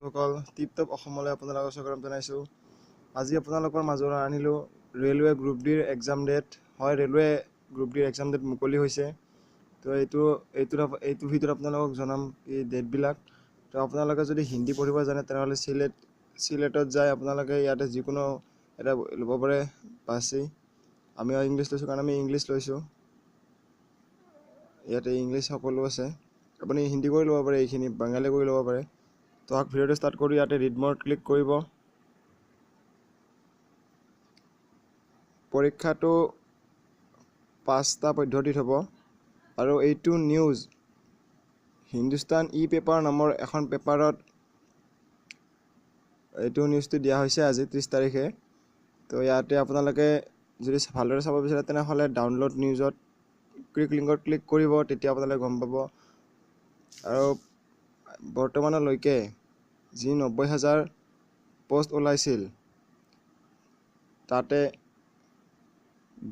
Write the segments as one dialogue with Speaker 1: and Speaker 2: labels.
Speaker 1: সকল টিপটপ অসমলৈ আপোনালোকক স্বাগতম জনাইছোঁ। আজি আপোনালোকৰ মাজলৈ আনিলোঁ ৰেলৱে গ্ৰুপ ডিৰ এক্সাম ডেট। হয়, ৰেলৱে গ্ৰুপ ডিৰ এক্সাম ডেট মুকলি হৈছে। তো এইটো ভিডিঅ'ত আপোনালোকক জনাম এই ডেটবিলাক। তো আপোনালোকে যদি হিন্দী পঢ়িব জানে তেনেহ'লে চিলেটত যায় আপোনালোকে ইয়াতে যিকোনো এটা ল'ব পাৰে বাছি। আমি ইংলিছ লৈছোঁ কাৰণ আমি ইংলিছ লৈছোঁ। ইয়াতে ইংলিছ সকলো আছে। আপুনি হিন্দী কৰি ল'ব পাৰে, এইখিনি বাঙালী কৰি ল'ব পাৰে। তো ভিডিঅ'টো ষ্টাৰ্ট কৰি ইয়াতে ৰিড মোৰ ক্লিক কৰিব। পৰীক্ষাটো 5টা পদ্ধতিত হ'ব আৰু এইটো নিউজ হিন্দুস্তান ই পেপাৰ নামৰ এখন পেপাৰত এইটো নিউজটো দিয়া হৈছে আজি 30 তাৰিখে। তো ইয়াতে আপোনালোকে যদি ভালদৰে চাব বিচাৰে তেনেহ'লে ডাউনলোড নিউজত লিংকত ক্লিক কৰিব, তেতিয়া আপোনালোকে গম পাব। আৰু বৰ্তমানলৈকে যি 90,000 পোষ্ট ওলাইছিল তাতে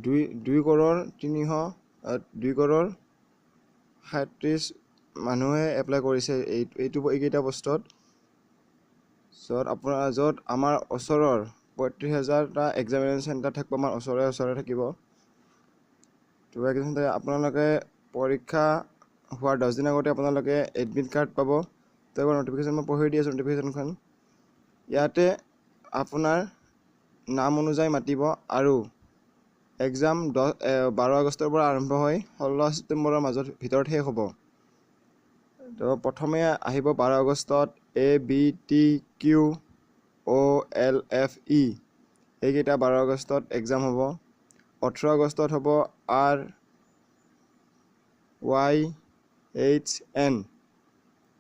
Speaker 1: 2 কোৰৰ 37 মানুহে এপ্লাই কৰিছে এইকেইটা পোষ্টত। য'ত আমাৰ ওচৰৰ 35,000টা এক্সামিনেশ্যন চেণ্টাৰ থাকিব, আমাৰ ওচৰে থাকিব। তো আপোনালোকে পৰীক্ষা হোৱাৰ 10 দিন আগতে আপোনালোকে এডমিট কাৰ্ড পাব। তো এবাৰ ন'টিফিকেশ্যন মই পঢ়ি দি আছোঁ ন'টিফিকেশ্যনখন। ইয়াতে আপোনাৰ নাম অনুযায়ী মাতিব আৰু এক্সাম 12 আগষ্টৰ পৰা আৰম্ভ হৈ 16 ছেপ্টেম্বৰৰ ভিতৰত শেষ হ'ব। তো প্ৰথমে আহিব 12 আগষ্টত ABTQOLFE এইকেইটা 12 আগষ্টত এক্সাম হ'ব। 18 আগষ্টত হ'ব RYHN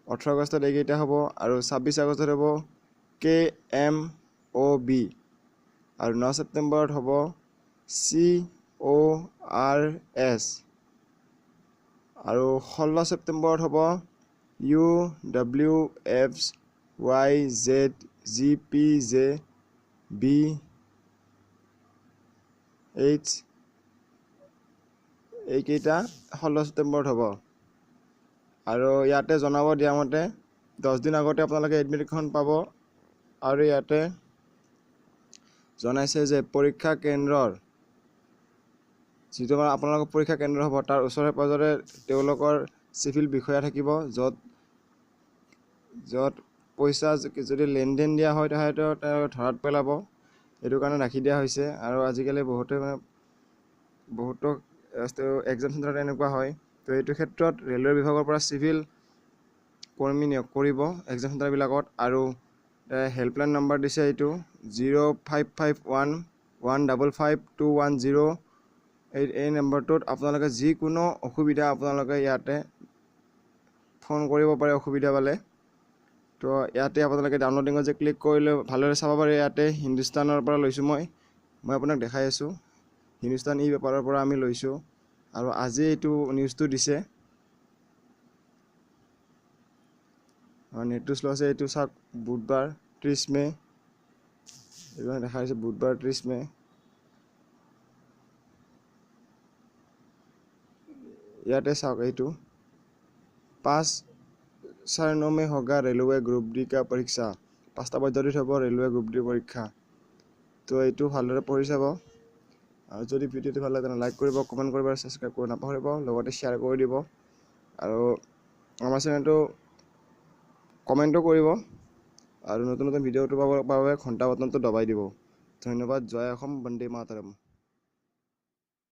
Speaker 1: 18 আগষ্টত এইকেইটা হ'ব আৰু 26 আগষ্টত হ'ব KMOB আৰু 9 ছেপ্টেম্বৰত হ'ব CORS আৰু 16 ছেপ্টেম্বৰত হ'ব UWFYZGPJBH এইকেইটা 16 ছেপ্টেম্বৰত হ'ব। আৰু ইয়াতে জনাব দিয়া মতে 10 দিন আগতে আপোনালোকে এডমিটখন পাব। আৰু ইয়াতে জনাইছে যে পৰীক্ষা কেন্দ্ৰৰ যিটো আপোনালোকৰ পৰীক্ষা কেন্দ্ৰ হ'ব তাৰ ওচৰে পাঁজৰে তেওঁলোকৰ চিভিল বিষয়া থাকিব, য'ত পইচা যদি লেনদেন দিয়া হয় তেতিয়াহ'লে তেওঁ ধৰাত পেলাব। এইটো কাৰণে ৰাখি দিয়া হৈছে। আৰু আজিকালি বহুতো এক্সাম চেণ্টাৰত এনেকুৱা হয়। তো এইটো ক্ষেত্ৰত ৰেলৱে বিভাগৰ পৰা চিভিল কৰ্মী নিয়োগ কৰিব এক্সাম চেণ্টাৰবিলাকত। আৰু হেল্পলাইন নম্বৰ দিছে, এইটো 0551155210। এই নম্বৰটোত আপোনালোকে যিকোনো অসুবিধা আপোনালোকে ইয়াতে ফোন কৰিব পাৰে অসুবিধা পালে। তো ইয়াতে আপোনালোকে ডাউনলোডিঙত যে ক্লিক কৰিলে ভালদৰে চাব পাৰে। ইয়াতে হিন্দুস্তানৰ পৰা লৈছোঁ মই আপোনাক দেখাই আছোঁ। হিন্দুস্তান ই পেপাৰৰ পৰা আমি লৈছোঁ আৰু আজি এইটো নিউজটো দিছে। নেটটো শ্ল' আছে। এইটো চাওক, বুধবাৰ 30 মে এইটো দেখা হৈছে, বুধবাৰ 30 মে। ইয়াতে চাওক, এইটো 5-4 মে होगा रेलवे ग्रुप डी का परीक्षा। 5টা পদ্ধতিত হ'ব ৰেলৱে গ্ৰুপ ডিৰ পৰীক্ষা। তো এইটো ভালদৰে পঢ়ি চাব। আৰু যদি ভিডিঅ'টো ভাল লাগে তেনে লাইক কৰিব, কমেণ্ট কৰিব আৰু ছাবস্ক্ৰাইব কৰিব নাপাহৰিব। লগতে শ্বেয়াৰ কৰি দিব আৰু আমাৰ চেনেলটো কমেণ্টো কৰিব আৰু নতুন ভিডিঅ'টো পাবৰ বাবে ঘণ্টা বাটনটো দবাই দিব। ধন্যবাদ। জয় অসম, বন্দে মাতৰম।